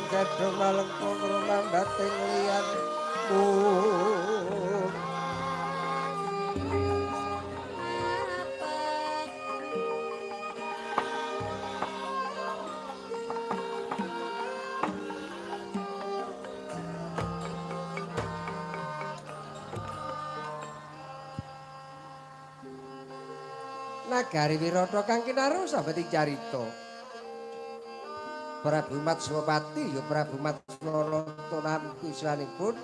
Kadung malengkung rumambating liyan Nagari Wirata kang kinaru sabeting carita Prabu Matswapati ya Prabu Matswarata nampi swanipun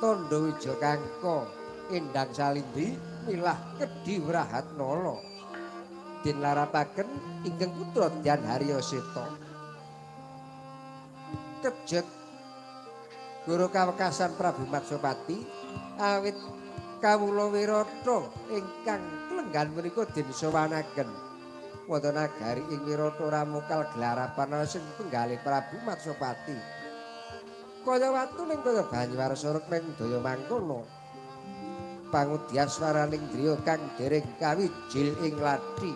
Tandha Wija Kangka Endang Salindri milah Kedhi Wrahatnala den larapaken ingkang putra Dyan Haryaseta kejet Guru kawekasan Prabu Matswapati awit kawula Wirata ingkang lenggan menika den sowanaken wonten nagari ing Wirata ramukal gelarapan sing penggalih Prabu Matswapati. Kaya watu ning kaya Banyuwarsa ning daya mangkono. Pangudyan swaraning driya kang dereng kawijil ing lathi.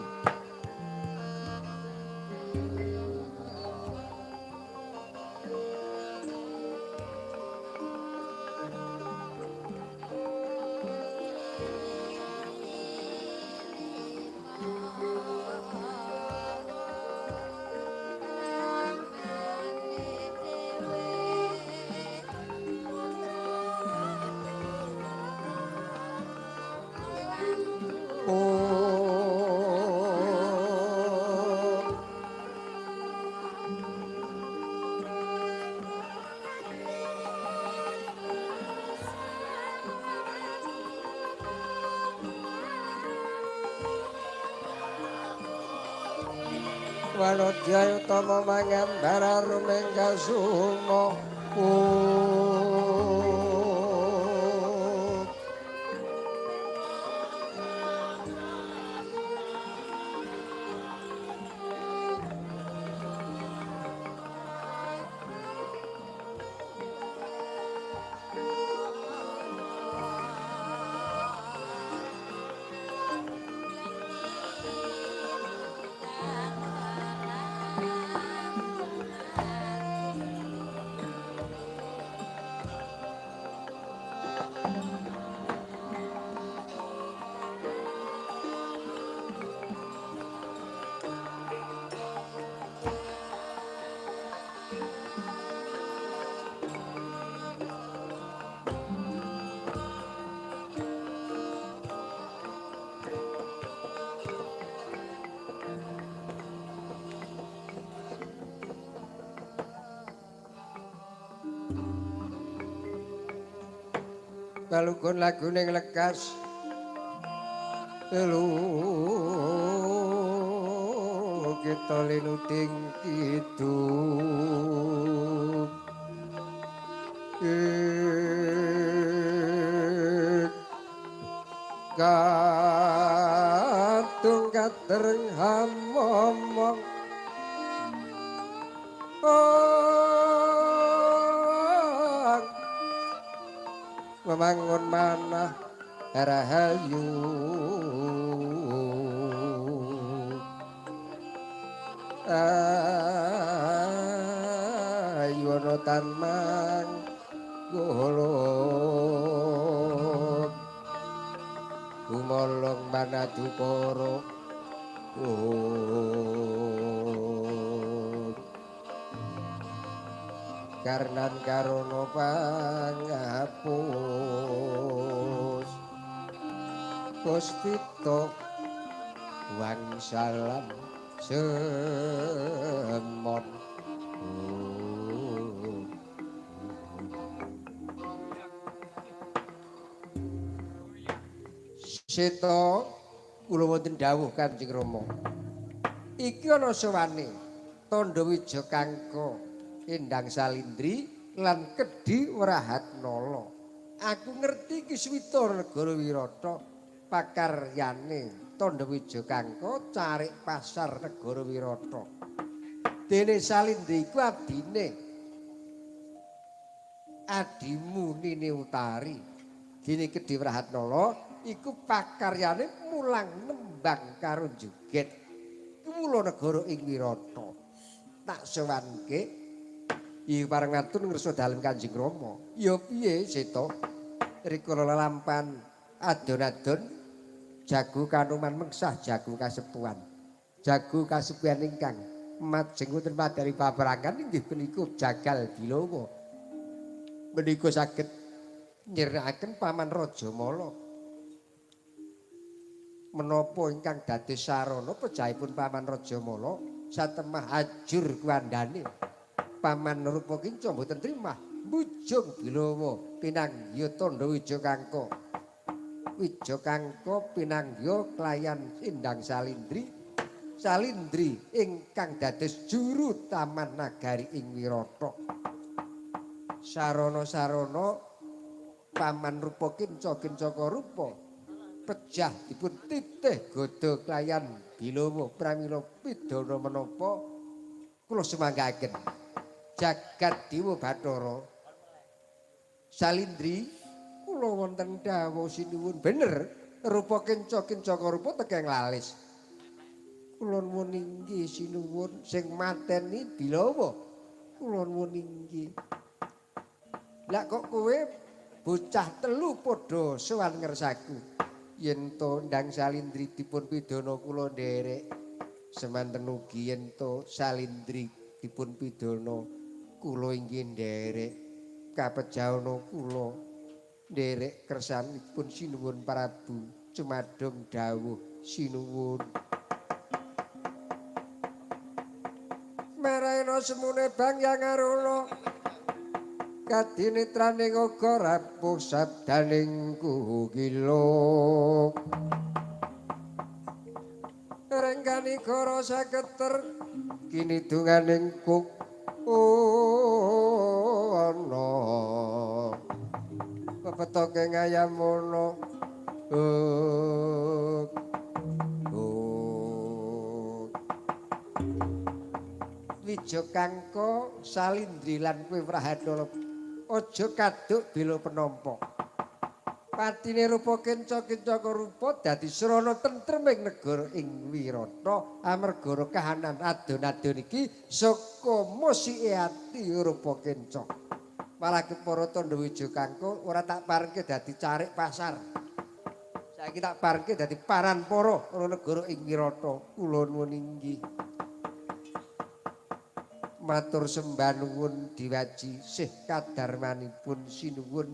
Wanodya utama mangambara rumeng kasuma Kalugun laguning lekas telu kita linuting kidung katung katereng hamomong memangun manah rahayu ayu ana tan manggolo gumolong manadupara karnan karono pangapus puspita wangsalan semon Seta kula wonten dawuh Kanjeng Rama iki ana sowane Tandha Wija Kangka Endang Salindri lan Kedhi Wrahatnala. Aku ngerti iki swita negara Wirata pakaryane Tandha Wijakangka carik pasar negara Wirata. Dene Salindri iku adimu Nini Utari. Dene Gedhe Wrahatnala iku pakaryane mulang nembang karo joget. Mula negara ing Wirata. Tak sowanke iki pareng matur ngersa dalem Kanjeng Rama. Ya piye Seta? Rikala lampahan adon-adon jago kanuman mengsah jago kasepuan. Jago kasepuan ingkang majeng wonten padari paperangan inggih punika Jagal Bilawa. Menika saged nyerakaken Paman Rajamala. Menapa ingkang dados sarana pejahipun Paman Rajamala satemah ajur kuandhane. Paman Rupakinca mboten trimah mbujung Bilawa pinanggya Tandha Wijakangka. Wijakangka pinanggya klayan Sindang Salindri. Salindri ingkang dados juru taman nagari ing Wirata. Sarana-sarana Paman Rupakinca Kincaka Rupa pejah dipun titih godha klayan Bilawa pramila pidana menapa kula semanggaken jagat Dewa Bathara Salindri kula wonten dawuh sinuwun bener Rupakinca Kincaka Rupa tekeng lalis kula nuwun inggih sinuwun sing mateni Bilawa kula nuwun inggih lah kok kowe bocah telu padha sowan ngersaku yen to Ndang Salindri dipun pidana kula nderek semanten ugi yen to Salindri dipun pidana kula inggih nderek kapejahana kula nderek kersanipun sinuwun Prabu Cumadong dawuh sinuwun Marana semune Bang Yang Arono kadinetraning uga rapuh sabdaning kukila renggani kara saketer kinidunganing kuk ana pepetoke ngayamono Wijakangka Salindri lan kowe Wrahatnala aja kaduk bela penampa. Patine Rupakinca Kincaka Rupa dadi srana tentreming negara ing Wirata amarga kahanan adon-adon iki saka musike ati Rupakinca. Malake para Tandha Wijakangka ora tak parengke dadi carik pasar. Saiki tak parengke dadi paranpara ana negara ing Wirata. Kula nuwun inggih. Matur sembah nuwun diwaji sih kadarmanipun sinuwun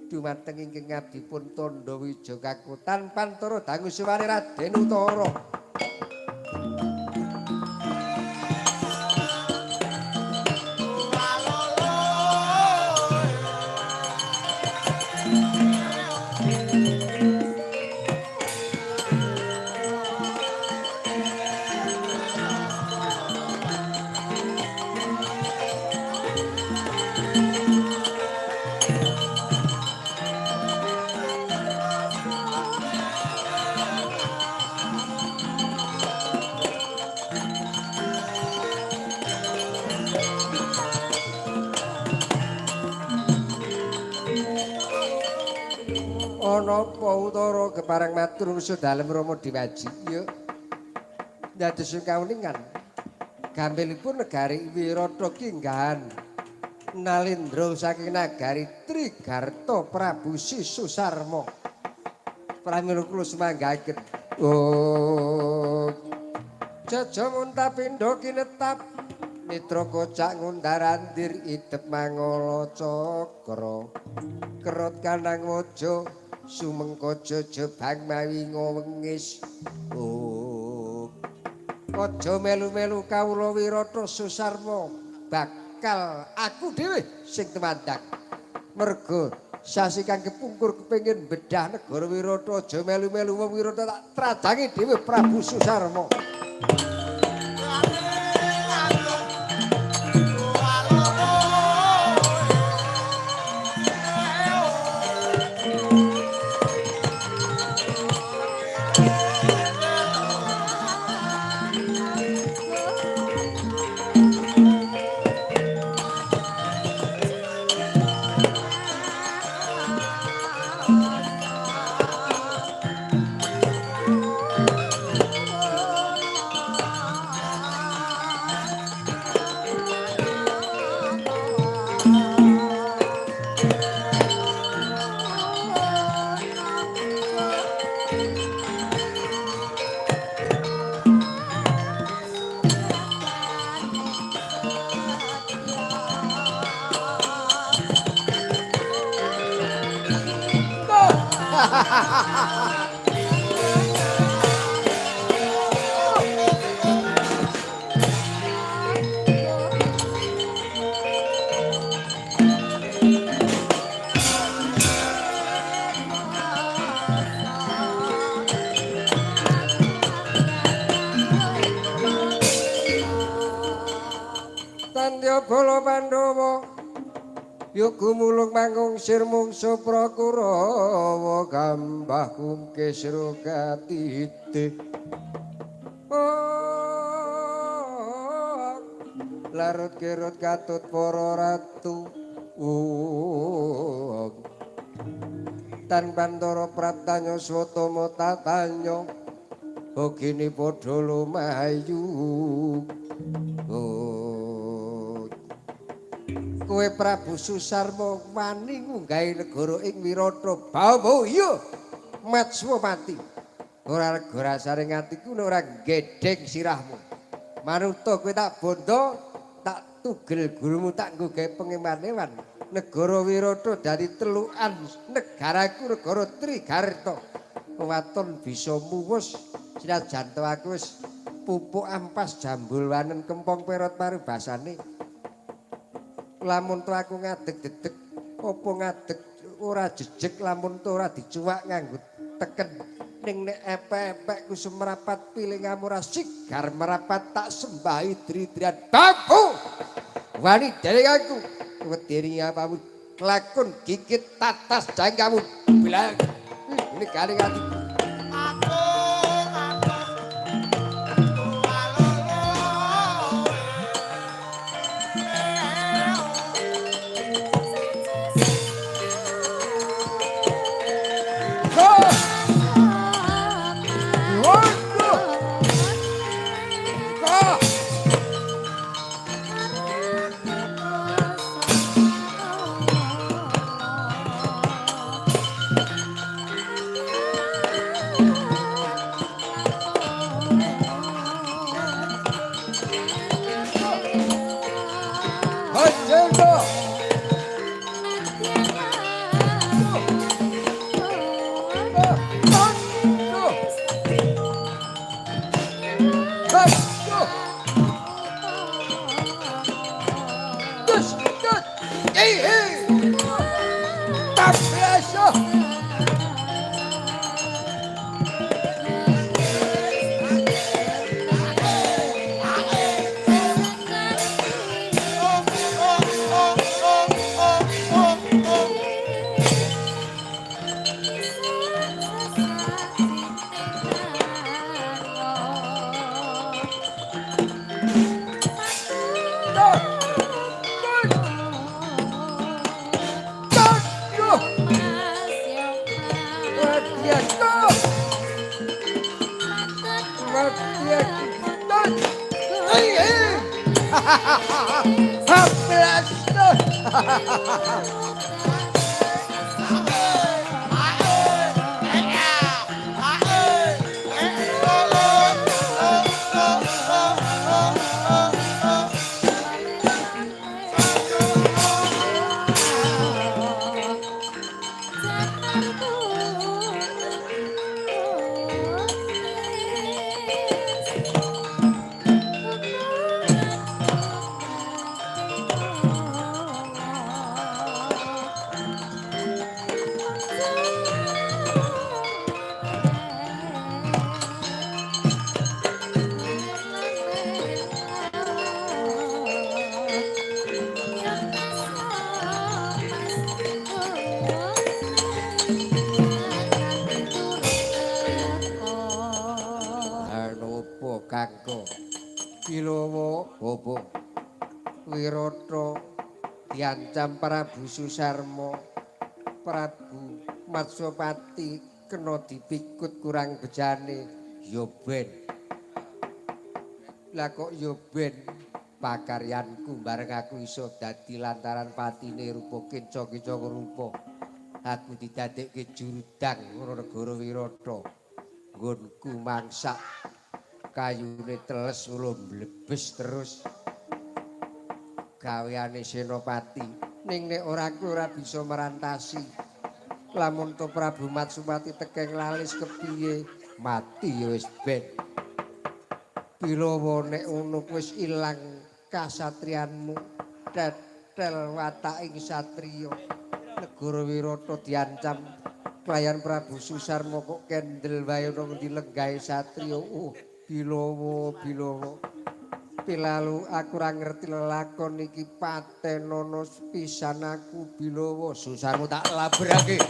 dumateng ingkang ngabdipun Tandha Wijakangka tanpa antara dangu suwane Raden Utara. Napa Utara kepareng matur nusa dalem Rama Diwaji. Ya. Dados kawuningan. Gampilipun negari Wirata kinggahan Nalendra saking nagari Trigarta Prabu Sisusarma. Pramila kula semanggaken. Jaja muntapindha kinetap Mitra kocak ngundarandir idep mangala cakra. Kerot kanang waja sumengkaja jebang mawi ngwengis. Aja melu-melu kawula Wirata Susarma bakal aku dhewe sing temandang. Merga sasi kang kepungkur kepengin bedah negara Wirata aja melu-melu wong Wirata tak tradangi dhewe Prabu Susarma. Tandya bala Pandhawa yuk gumulung manggung sir mungsu Prakurawa gambah kungkis rokatite larut kirut katut para ratu tan Bantara Praptanya Swatama tatanya bogini padha lumayu kowe Prabu Susarma wani ngunggahi negara ing Wirata Bawa iya Matswapati ora rega rasane atiku ora gedheng sirahmu manuta kowe tak bondo tak tugel gurumu tak nggo gawe pengeman-eman negara Wirata dadi telukan negaraku negara Trigarta waton bisa muwus sinajan to aku wis pupuk ampas jambul wanen kempong perot paribasane lamun to aku ngadeg dedeg apa ngadeg ora jejeg lamun to ora dicuwak nganggo teken ning nek epek-epekku semerapat pilingamu ora sigar merapat tak sembahi dri-drian babu wani dereng aku wedeni apamu lakon gigit tatas jangkamu bilang ini kali atiku diancam Prabu Susarma Prabu Matswapati kena dipikut kurang bejane ya ben lah kok ya ben pakaryanku bareng aku iso dadi lantaran patine rupa kenca-kenca rupa aku didadekke jurudang ora negara Wirata nggonku mangsak kayune teles ulo mlebes terus gaweane Senopati ning nek ora aku ora bisa merantasi lamun to Prabu Matsumati tekeng lalis kepiye mati ya wis ben. Bilawa nek ngono wis ilang kasatriyanmu tetel wataking satriya. Negara Wirata diancam kelayan Prabu Susarma kok kendel wae ana ngendi lenggahe satriya. Oh, Bilawa. Pilalu aku ora ngerti lelakon iki patenono pisan aku Bilawa. Susarmu tak labrake.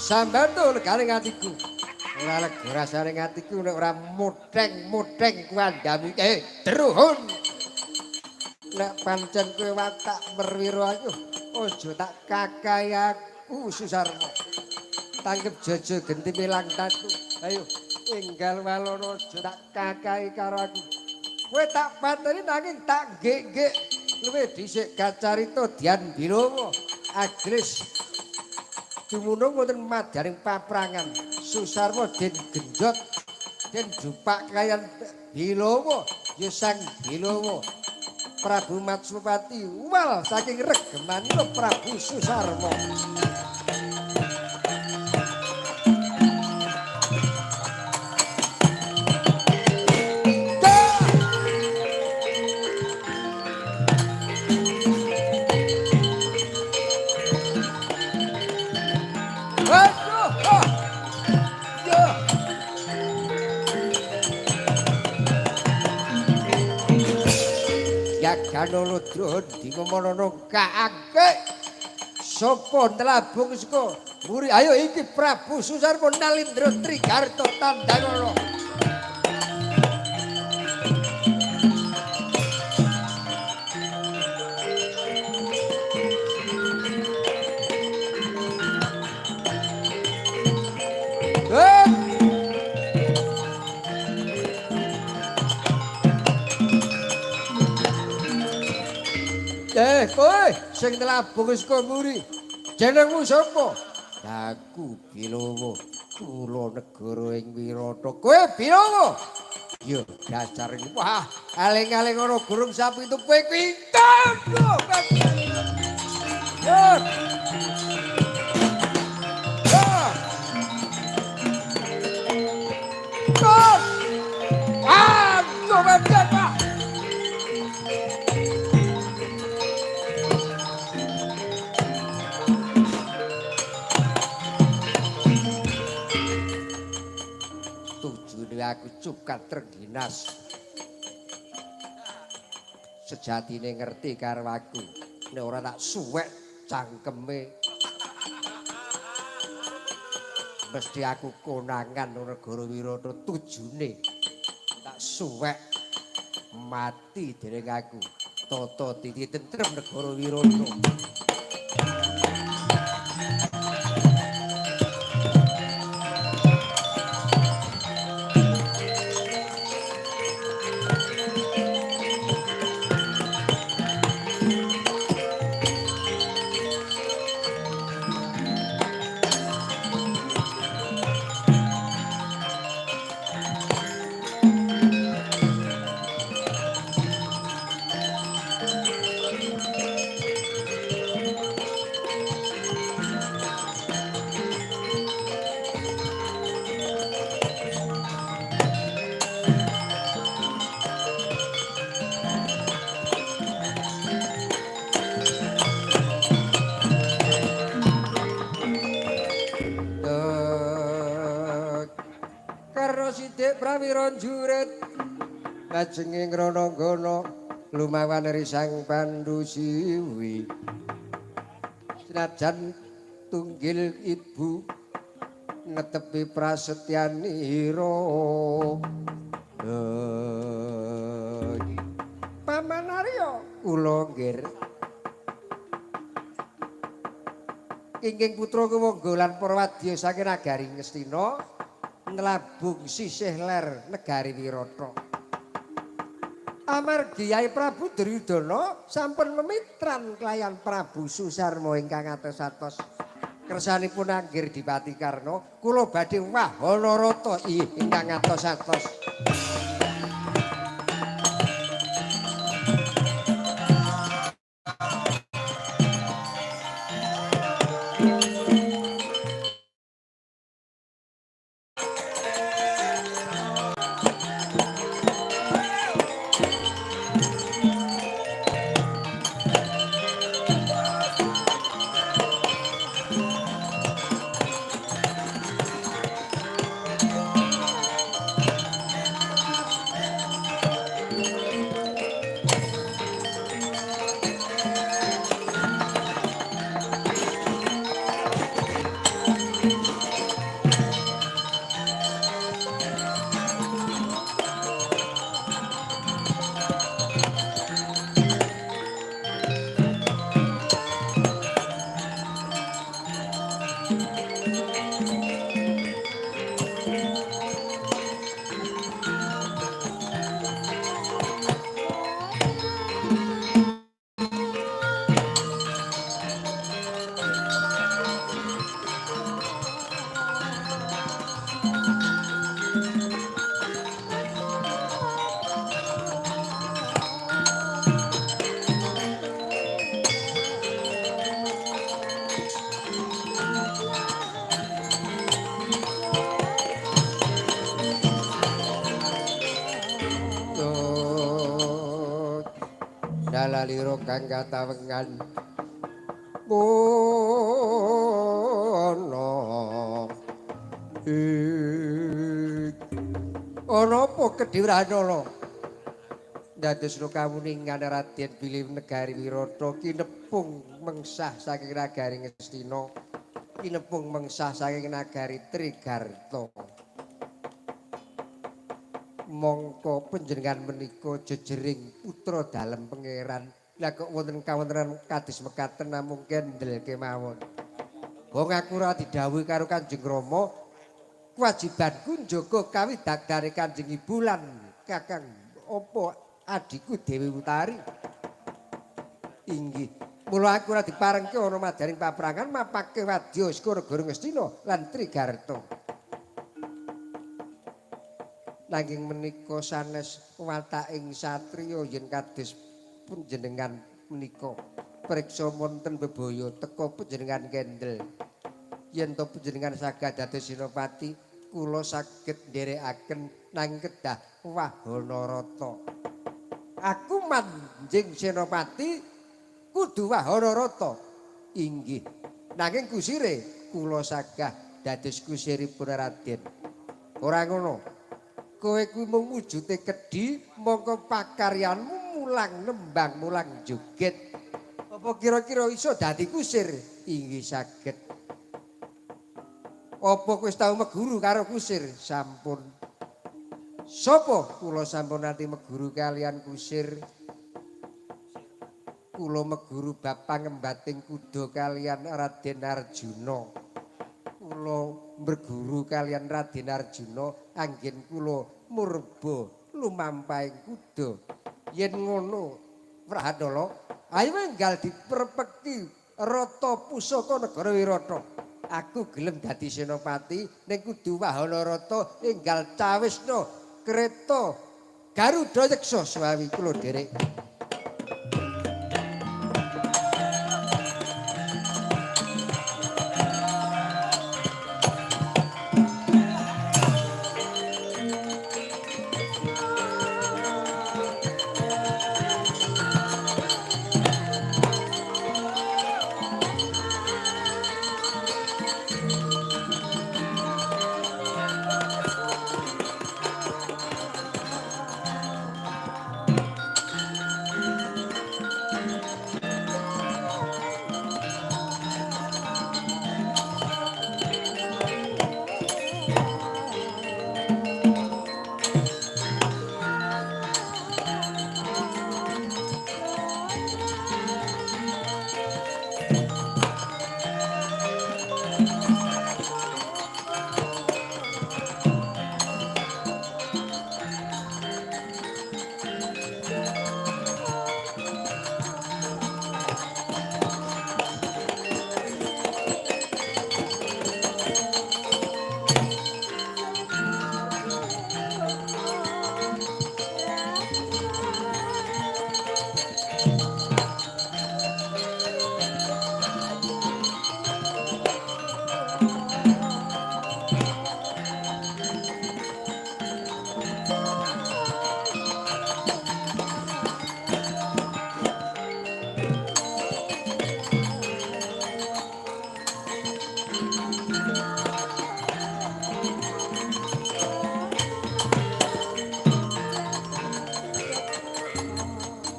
Sambantu legane atiku. Ora lega rasane atiku nek ora mudeng-mudeng kuandami. Druhun. Nek pancen kowe watak perwira aku, aja tak kakai aku Susarma. Tanggep jojo genti milang tatu. Ayo, enggal walono aja tak kakai karo aku. Kowe tak pateni nanging tak gek-gek. Luwih dhisik Gacarita Dian Bilawa. Agris dumunung wonten madaning paprangan Susarma den genjot den jupak kayan Bilawa ya sang Bilawa Prabu Matsupati wal saking regemanipun Prabu Susarma. Ganolo drone dimomono kaangke sapa nlabung saka muri ayo iki Prabu Susarma Nalindra Trigarta Tandangana. Kowe sing nlabung saka muri. Jenengmu sapa? Aku Bilawa. Kula negara ing Wirata. Kowe Bilawa? Ya dasar iki. Wah, aling-aling ana gurung sapi itu kowe pinter. Ya. Aku cukat terginas sejatine ngerti karo aku nek ora tak suwek cangkeme mesti aku konangan negara Wirata tujune tak suwek mati dening aku tata titi tentrem negara Wirata. Prawira jurit lajenging Rananggana lumawan risang Pandhu Siwi senajan tunggil ibu netepi prasetyanira Paman Arya kula nggih Kenging putra Kumangga lan para wadya saking nagari Ngastina nglabung sisih ler negari Wirata. Amargi Yai Prabu Duryudana sampun memitran kelayan Prabu Susarma ingkang atos-atos. Kersanipun anggir Dipati Karna, kula badhe wahana rata ingkang atos-atos. Dalalira kang katawengan mono ana apa kedhiranana dadosna kawuningan Raden Bilih negari Wirata kinepung mengsah saking nagari Ngastina kinepung mengsah saking nagari Trigarta mongko panjenengan menika jejering putra dalem pangeran lah kok wonten kawontenan kados mekaten namung kendel kemawon wong aku ora didhawuhi karo Kanjeng Rama kewajibanku njaga kawidagdare Kanjeng Ibu lan Kakang apa adikku Dewi Utari inggih mula aku ora diparengke ana madaning paprangan mapake wadya Segara Ngastina lan Trigarta nanging menika sanes wataking satriya yen kados panjenengan menika priksa wonten bebaya teka panjenengan kendel yen to panjenengan saged dados senopati kula saged nderekaken nanging kedah wahana rata aku manjing senopati kudu wahana rata inggih nanging kusire kula sagah dados kusiripun Raden ora ngono kowe kuwi mung wujude kedhi mongko pakaryanmu mulang nembang mulang joget apa kira-kira iso dadi kusir inggih saged apa kowe wis tau meguru karo kusir sampun sapa kula sampun nate meguru kalian kusir kula meguru bab pangembating kuda kalian Raden Arjuna kula berguru kalian Raden Arjuna anggen kula murba lumampahing kuda yen ngono Prahandala ayo enggal diperpekti rata pusaka negara Wirata aku gelem dadi senopati ning kudu wahana rata enggal cawisna kreta Garuda Yeksa Swawi kula derek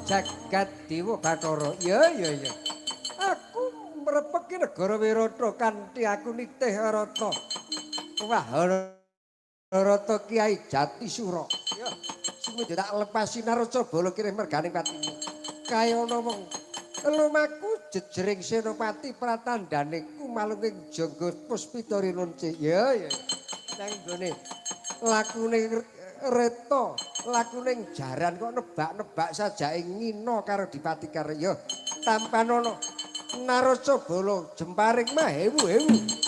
Jagat Dewa Bathara. Ya. Aku mrepeki negara Wirata kanthi aku nitih rata. Wah, Rata Kiai Jatisura. Ya, sumedya tak lepasi Naraca Bala kirih merganing patimu. Kayana wong lumaku jejering senopati pratandane kumalunging jangga Puspita Rinunci. Ya. Nang nggone lakune Reta, lakune jaran kok nebak-nebak sajake ngina karo Dipati Karya. Tampanono Naraca Bala jemparing mah hewu-hewu.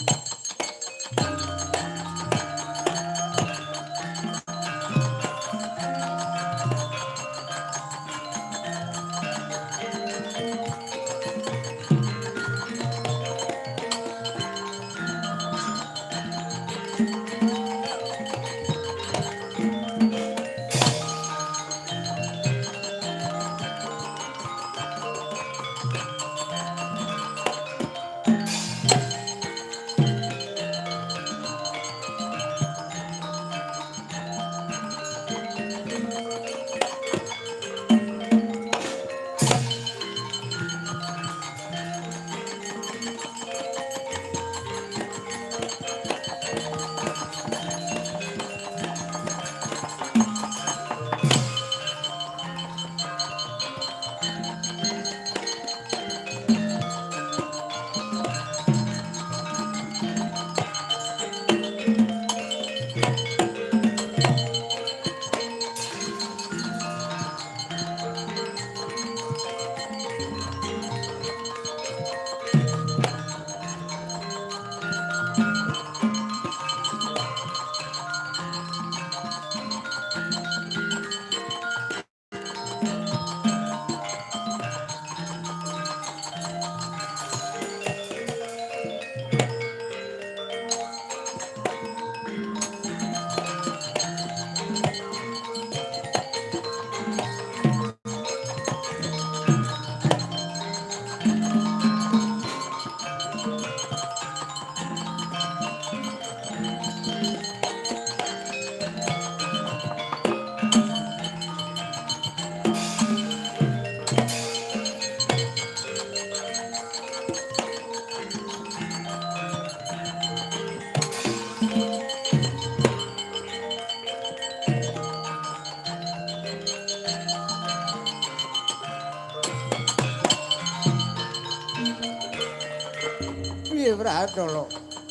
Piye Prahatara?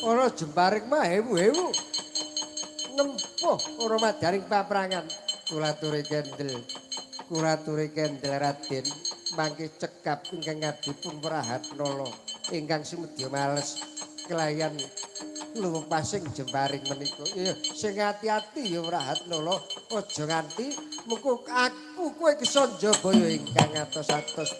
Ana jemparing mah hewu-hewu. Nempuh ora madaring paprangan. Kula aturi kendel Raden mangke cekap ingkang ngadipun Prahatara ingkang sumedya males kelayan lumpasing jemparing menika. Ya sing ati-ati ya Prahatara, aja nganti mengko aku kowe Sanjabaya ingkang atos-atos.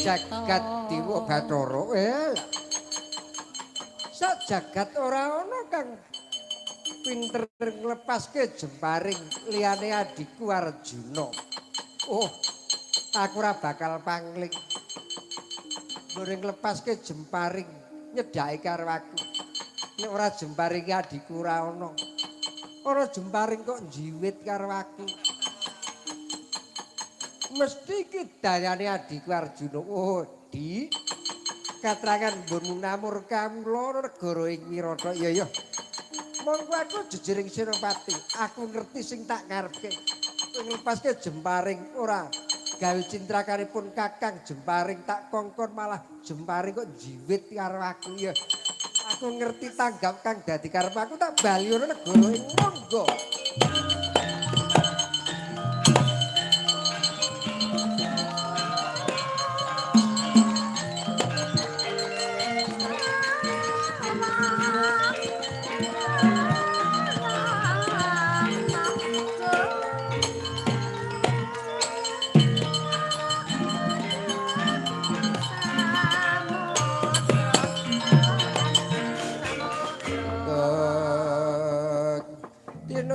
Jagat Dewa Bathara. Sak jagat ora ana kang pinter nglepaske jemparing liyane adhiku Arjuna. Oh, Aku ora bakal pangling. Goreng lepaske jemparing nyedhaki karo aku. Nek ora jemparing adikku ora ana. Ora jemparing kok njiwit karo aku. Mesti iki dayane adikku Arjuna. Oh, Di. Katrangan mbonmu namur kamula negara ing Wirata. Ya. Monggo aku jejering Senopati. Aku ngerti sing tak ngarepke. Nglepaske jemparing ora gawe cintrakanipun Kakang jemparing tak kongkon malah jemparing kok jiwit karo aku ya. Aku ngerti tanggap kang dadi karep aku tak bali ora negara ing monggo.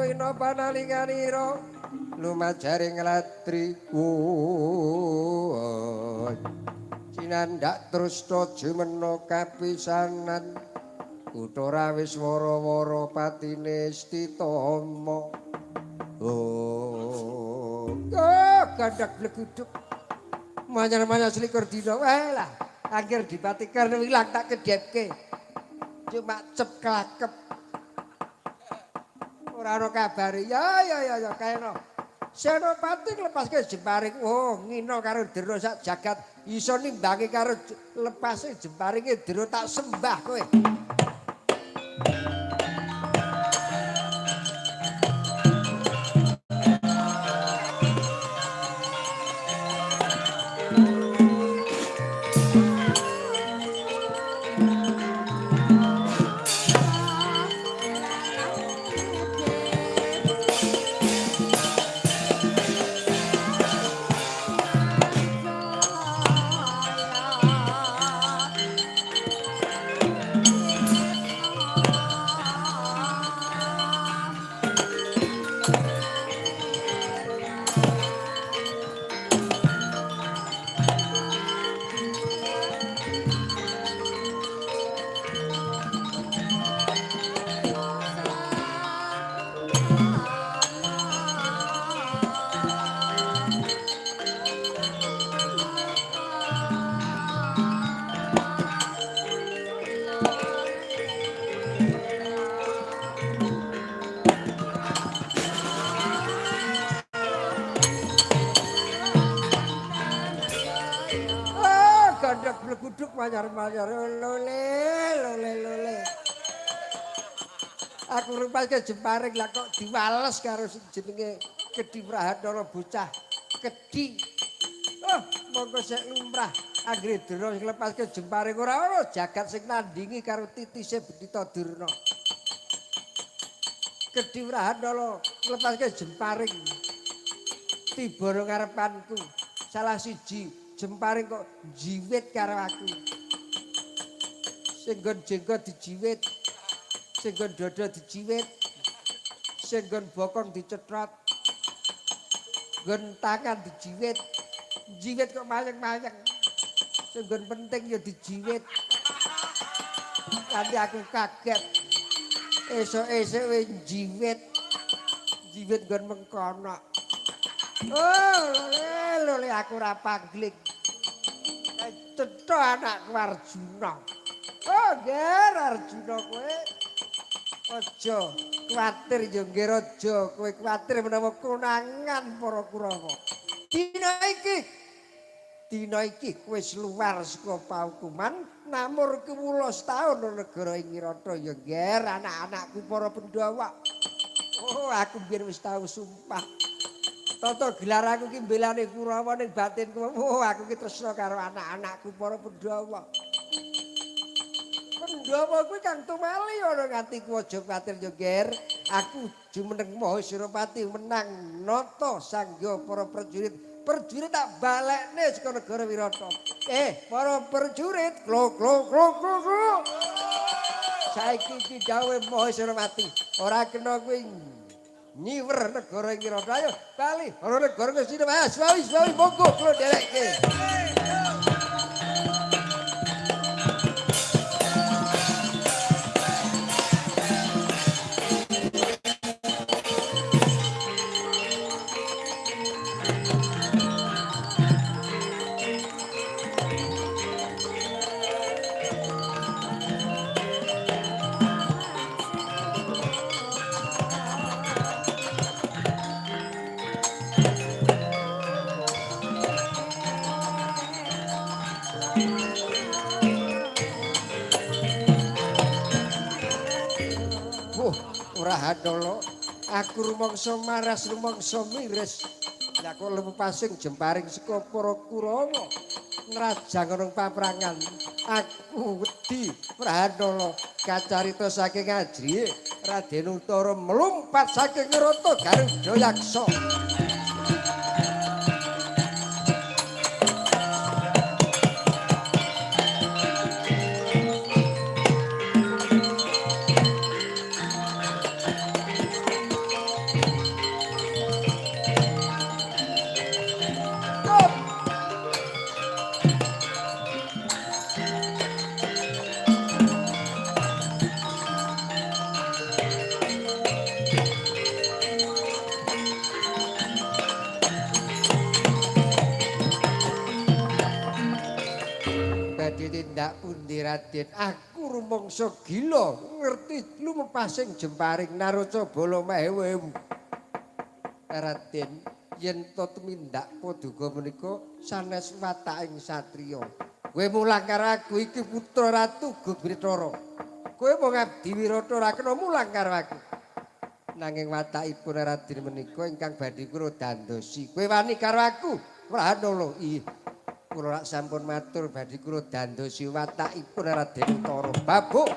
Ino panalinganira lumajaring latri cinandak trusta jemena kapisanan Kuthara wis wara-wara patine Stitama gandak bleguduk manyar-manyar selikur dina wae lah angger dipatikan wilang tak kedhepke cuma cep klakep ora ana kabare. Ya kaena. Senopati nglepaske jemparing. Oh, ngina karo Dera sak jagat iso nimbangi karo lepase jemparinge Dera tak sembah kowe. Gandak bleguduk manyar-manyar lole. Aku rupaske jemparing lah kok diwales karo sing jenenge Kedhi Prahandana bocah Kedhi. Oh, monggo sik lumrah anggere Dera sing lepaske jemparing ora ana jagat sing nandingi karo titise Betita Durna. Kedhi Prahandana lepaske jemparing tiba nang ngarepanku. Salah siji jemparing kok jiwit karo aku. Sing nggon jenggot dijiwit, sing nggon dada dijiwit, sing nggon bokong dicetrot, nggon tangan dijiwit, jiwit kok mayeng-mayeng. Sing nggon penting ya dijiwit. Nanti aku kaget. Esuk-esuk wis jiwit. Jiwit nggon mengkono. Oh, lole aku ora pangling. Cetha anakku Arjuna. Oh, nger Arjuna kowe. Aja kuwatir ya nger aja kowe kuwatir menawa konangan para Kurawa. Dina iki kowe luar saka paukuman namur kewula setahun nang negara ing Wirata ya nger anak-anakku para Pandhawa. Oh, aku biyen wis tau sumpah. Tata gelar aku ki mbelane Kurawa ning batinku. Oh, aku ki tresna karo anak-anakku para Pandhawa. Pandhawa kuwi kang tumali ana nganti ku aja kuwatir yo, Ger. Aku jumeneng Maha Suropati menang nata sangga para prajurit. Prajurit tak balekne saka negara Wirata. Para prajurit, klo. Saiki iki dawuh Maha Suropati. Ora kena kuwi nyiwer negara ing Wirata ayo bali ana negara Ngastina Wawi monggo kula dhelekke. Handala aku rumangsa maras rumangsa miris nek kok lemu pasing jemparing saka para Kurawa ngrajang ana paprangan aku wedi Handala kacarita saking ajrihe Raden Utara mlumpat saking ngrata Garuda Yaksa. Tindak pundi Raden aku rumangsa gila ngerti lumepasing jemparing naraca bala mahewewu Raden yen to tumindak paduka menika sanes wataking satriya kowe mulang karo aku iki putra ratu Gugritara kowe mung abdi Wirata ora kena mulang karo aku nanging watakipun Raden menika ingkang badhe kula dandosi kowe wani karo aku Prahandala iya kula sampun matur badhe kula dandosi watakipun Raden Utara. Babuk.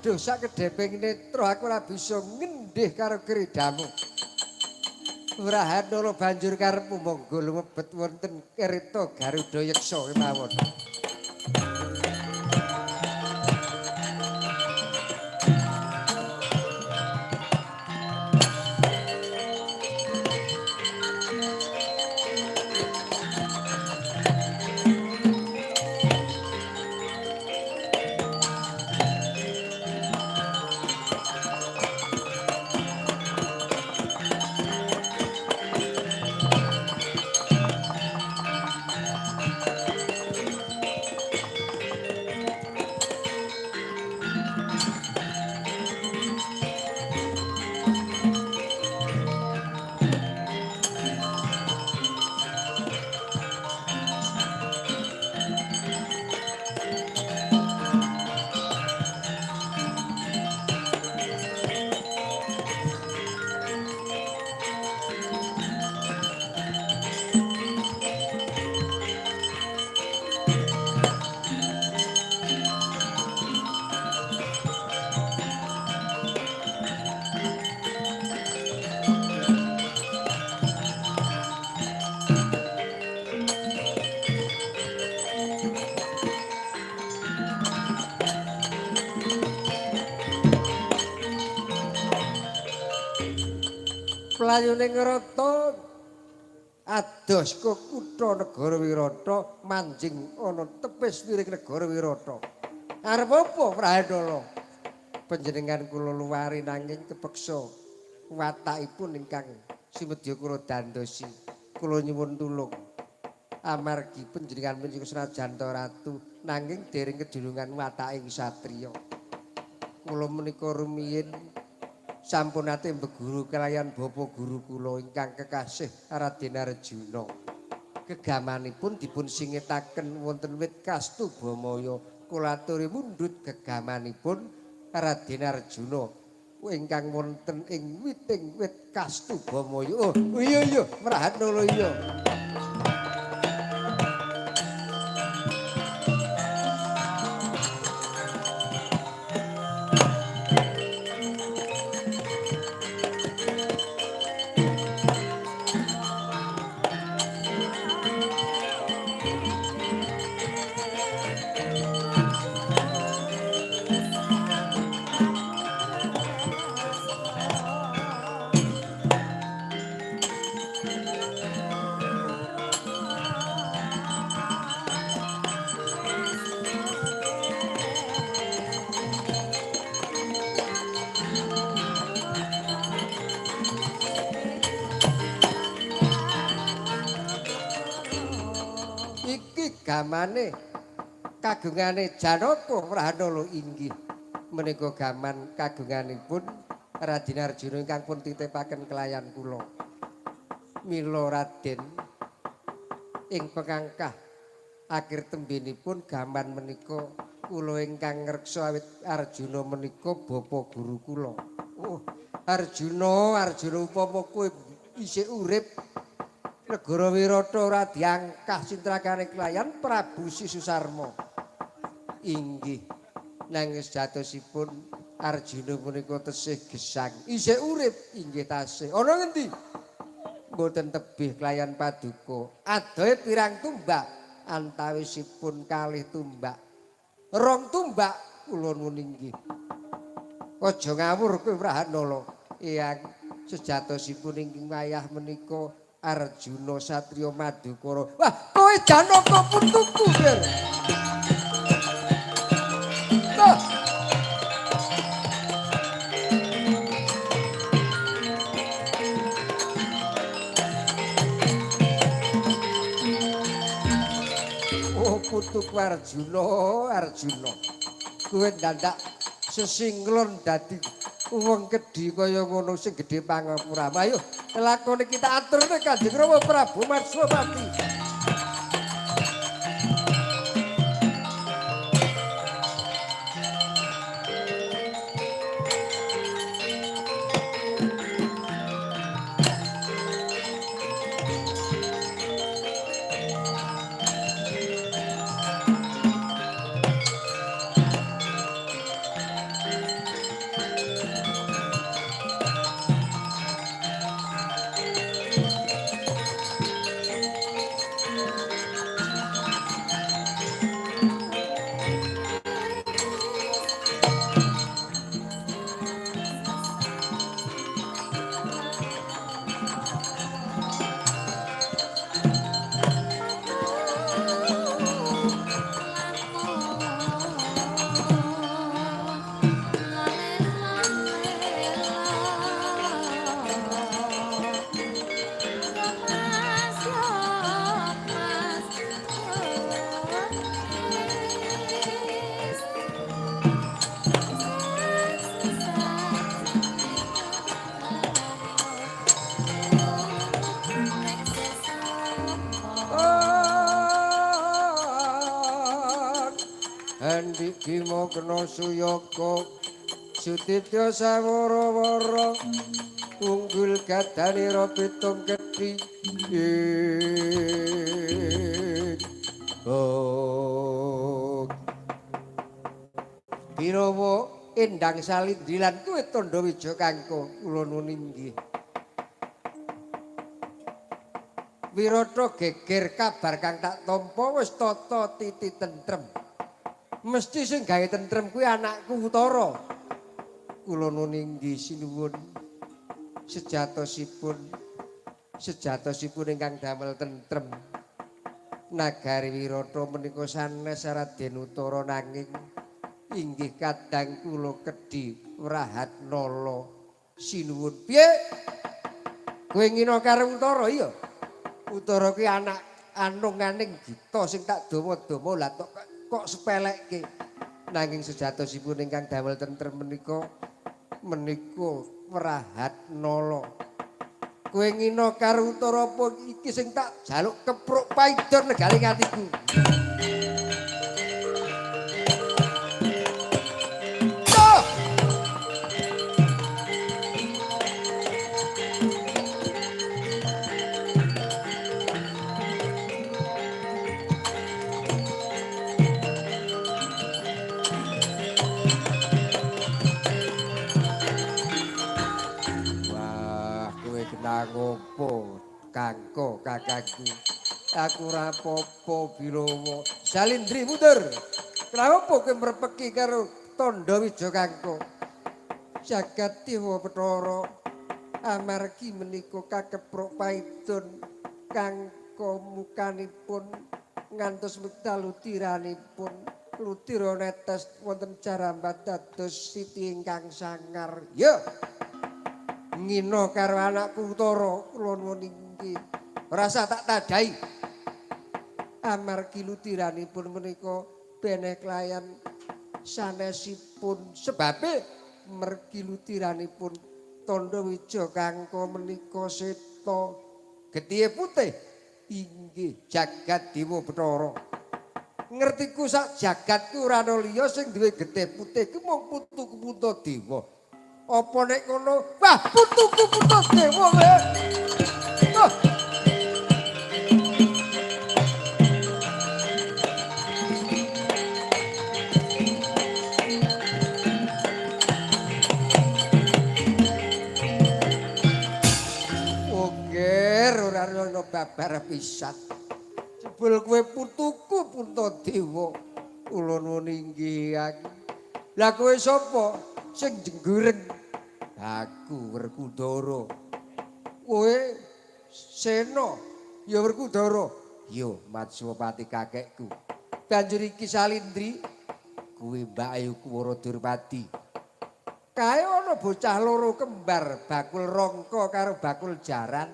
Aduh sak kedheping netra aku ora bisa ngendih karo kridamu. Handala banjur karepmu monggo lumebet wonten kereta Garuda Yaksa kemawon. Playune ngrata ados ka kutha negara Wirata manjing ana tepis wiring negara Wirata. Arep apa Prahandala? Panjenengan kula luwari nanging kepeksa watakipun ingkang simedya kula dandosi. Kula nyuwun tulung. Amargi panjenengan menika senajan ratu nanging dereng kedulungan wataking satriya. Kula menika rumiyin sampun ate mbeguru kelayan bapa guru kula ingkang kekasih Raden Arjuna. Gegamanipun dipun singetaken wonten wit Kastubamaya. Kula aturi mundhut gegamanipun Raden Arjuna ingkang wonten ing witing wit Kastubamaya. Oh iya Prahandala iya. gamane kagungane Janaka Prahanala inggih menika gaman kagunganipun Raden Arjuna ingkang pun titipaken kelayan kula. Mila Raden ing pengangkah akhir tembinipun gaman menika kula ingkang ngreksa awit Arjuna menika bapa guru kula. Oh, Arjuna upama kowe isih urip negara Wirata ora diangkah sintrakane kelayan Prabu Sisusarma. Inggih nanging sejatosipun Arjuna punika tesih gesang. Isih urip inggih tasih. Ana ngendi? Mboten tebih kelayan paduka. Adohe pirang tumbak antawisipun kalih tumbak. Rong tumbak kula nuwun inggih. Aja ngawur kowe Prahanala. Eyang sejatosipun ingkang wayah menika Arjuna Satriya Madukara. Wah, kowe Janaka putuku, Der. Oh, putuku Arjuna. Kowe ndandak sesinglon dadi wong gedhi kaya ngono sing gedhe pangapura. Ayo, lakone kita aturne Kanjeng Rama Prabu Matswapati. Andi Bima Kena Suyaka Sutitya Sawara-wara unggul gadanira pitung gedhi Birawa endang salindilan kuwi tandha wija kangko kula nuwun inggih. Wirata geger kabar kang tak tampa wis tata titi tentrem. Mesti sing gawe tentrem kuwi anakku Utara. Kula nuwun inggih sinuwun sejatosipun ingkang damel tentrem. Nagari Wirata menika sanes Raden Utara nanging inggih kadang kula kedhi Wrahatnala sinuwun. Piye? Kowe ngina karo Utara iya? Utara kuwi anak anunganing Gita sing tak dawa-dawa lah kok sepelekke. Nanging sejatosipun ingkang damel tentrem menika Wrahatnala. Kowe ngina karo Utara apa iki sing tak jaluk kepruk paidon negaring atiku. Ngopo kangko kakakku aku ora apa-apa Birawa Salindri mundur kenapa kowe mrepeki karo tandha wija kangko jagat dewa Bathara amargi menika kakepruk paidon kangko mukanipun ngantos wekdal lutiranipun lutira netes wonten jarambat dados siti ingkang sangar ya ngina karo anakku Utara kula nuwun inggih rasa tak tadai amargi lutiranipun menika beneh klayan sanesipun sebabe mergi lutiranipun Tandha Wija kangka menika seta getihé putih inggih jagat Dewa Bathara. Ngertiku sak jagat ku ora ana liya sing duwe getih putih ku mung putuku Puntadewa. Apa nek ngono? Wah, putuku Puntadewa kowe. Oh. Ora ana babar pisan. Jebul kowe putuku Puntadewa. Kula nuwun inggih. Lah kowe sapa sing jenggureng? Aku Werkudara. Kowe Sena ya Werkudara. Yo Matswapati kakekku. Banjur iki Salindri kuwi Mbak Ayu Kuwara Durpati. Kae ana bocah loro kembar bakul rangka karo bakul jaran.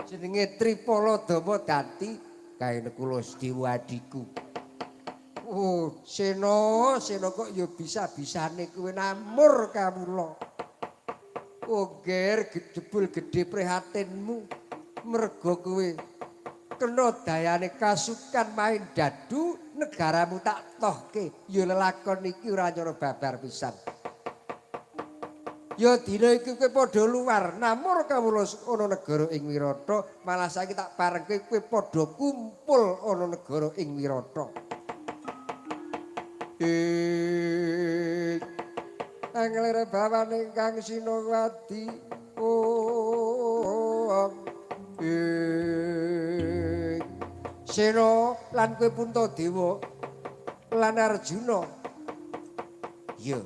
Jenenge Tripala Damadati kaene kula Sedewa adiku. Oh, Sena kok ya bisa-bisane kowe namur kawula. Oh, ger jebul gedhe prihatinmu merga kowe kena dayane kasukan main dadu negaramu tak tohke. Ya lelakon iki ora nyara babar pisan. Ya dina iki kowe padha luar namur kawula ana negara ing Wirata, malah saiki tak parengke kowe padha kumpul ana negara ing Wirata. Anglere bawane ingkang Sinowati. Oh. Sena lan kowe Puntadewa lan Arjuna. Ya.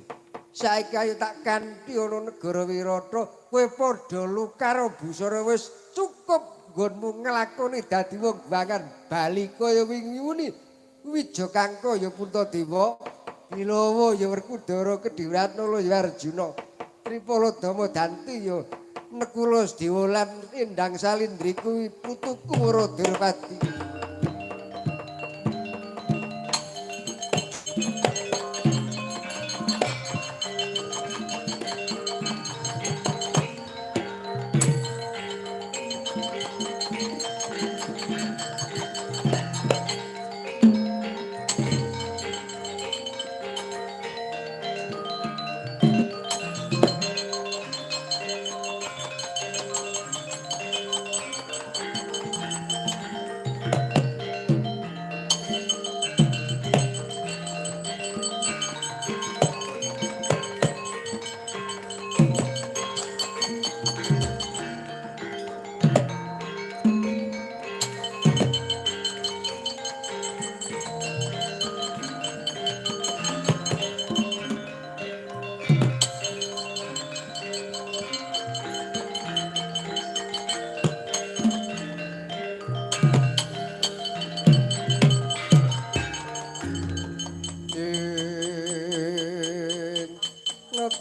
Saiki ayo tak kanthi ana negara Wirata kowe padha lukar busara wis cukup nggonmu nglakoni dadi wong bangan bali kaya wingi-wingi Wija Kangka ya Puntadewa Bilawa ya Werkudara Kedhiwratna ya Arjuna Tripala Damadati ya Nekula Sedewa lan Endang Salindri kuwi putuku Wara Durpati.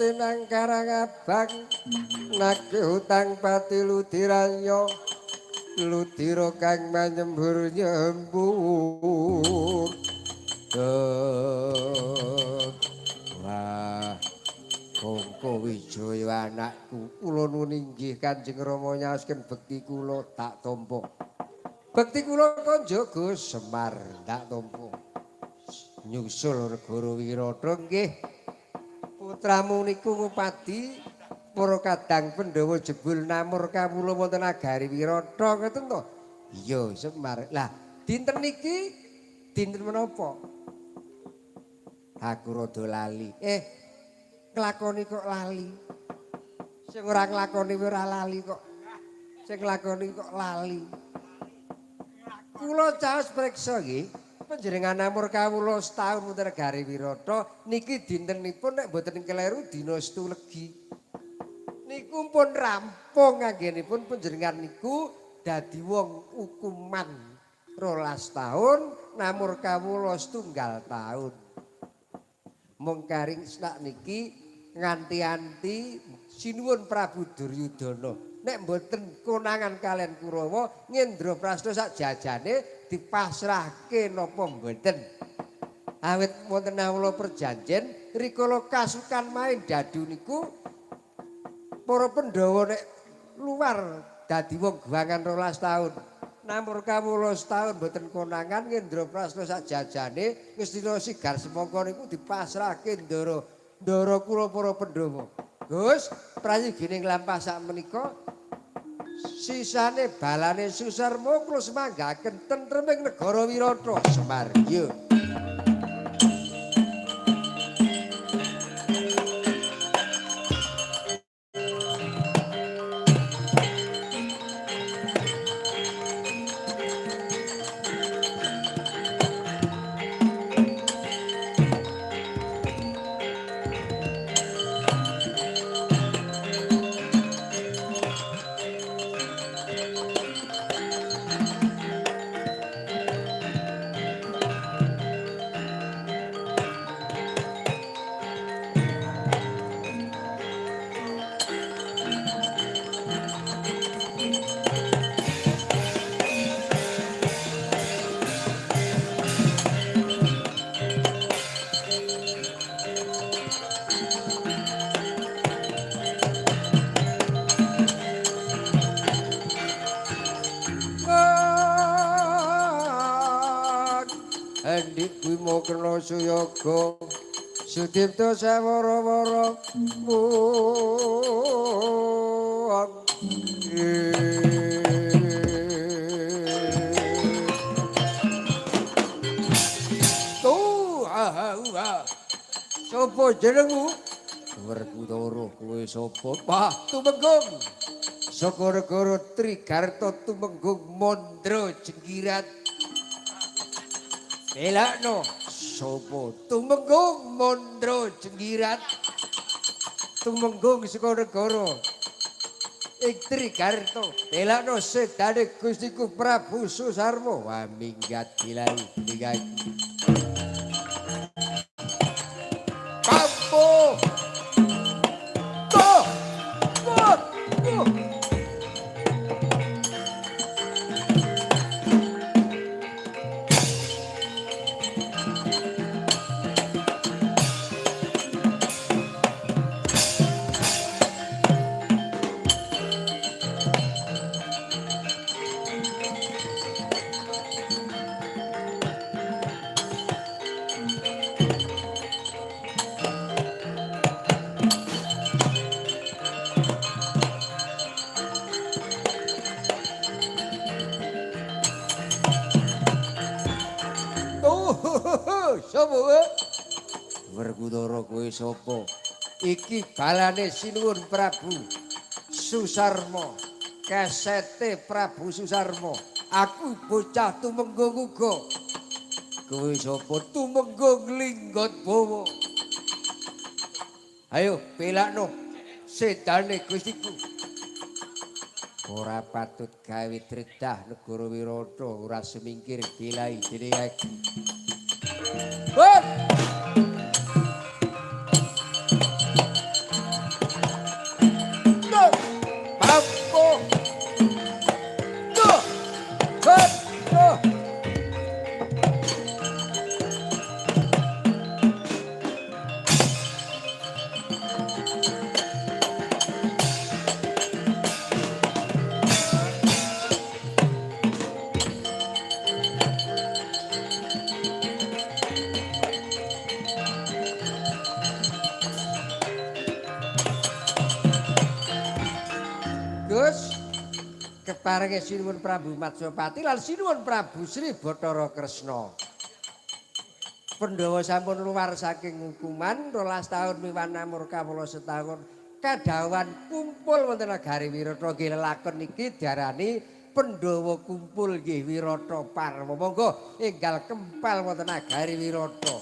Nang Karangabang nake hutang pati ludiranya ludira kang manyembur nyembur wah Kangka Wijaya anakku kula nuwun inggih Kanjeng Rama nyaosken bekti kula tak tampa bekti kula Kanjaga Semar tak tampa nyusul negara Wirata nggih putramu niku ngupadi para kadang Pandhawa jebul namur kawula wonten nagari Wirata ngoten to? Iya, Semar. Lah, dinten niki dinten menapa? Aku rada lali. Nglakoni kok lali. Sing ora nglakoni ora lali kok. Sing nglakoni kok lali. Kula caos preksa nggih. Panjenengan namur kawula setahun wonten negari Wirata niki dintenipun nek boten keleru dina Setu Legi. Niku pun rampung anggenipun panjenengan niku dadi wong hukuman 12 tahun namur kawula setunggal tahun. Mung karing sak niki nganti-anti sinuwun Prabu Duryudana nek mboten konangan kalian Kurawa Ngendraprasta sak jajane dipasrahke napa mboten. Awit wonten awula perjanjian rikala kasukan main dadu niku para Pandhawa nek luar dadi wong guangan 12 taun. Namur kawula setahun mboten konangan Ngendraprasta sak jajane Ngastina Sigar Semangka niku dipasrahke ndara kula para Pandhawa. Gus, prayogining lampah sak menika sisane balane Susarma kula semanggaken tentreming negara Wirata Sumarya. Hendik Bima kena suyaga Sudipta sawara-wara wong sapa jenengmu? Werkudara kowe sapa? Wah, Tumenggung. Saka negara Trigarta Tumenggung Mandra Jenggirat. Belakno sapa? Tumenggung Mandra Jenggirat. Tumenggung saka negara ing Trigarta. Belakno sedane Gustiku Prabu Susarma. Wah minggat dilai minggat. Kampo. Toh. Sapa? Werkudara kowe sapa? Iki balane sinuwun Prabu Susarma. Kesete Prabu Susarma. Aku bocah Tumenggung uga. Kowe sapa? Tumenggung Linggot Bawa. Ayo pelakno sedane Gustiku. Ora patut gawe dredah negara Wirata, ora semingkir dilai dening aku. Gus keparenge sinuwun Prabu Matsapati lan sinuwun Prabu Sri Bathara Kresna. Pandhawa sampun luar saking hukuman 12 taun miwan namur kawula setahun kadhawan kumpul wonten negari Wirata nggih lelakon niki diarani Pandhawa kumpul nggih Wirata Parwa. Monggo enggal kempal wonten negari Wirata.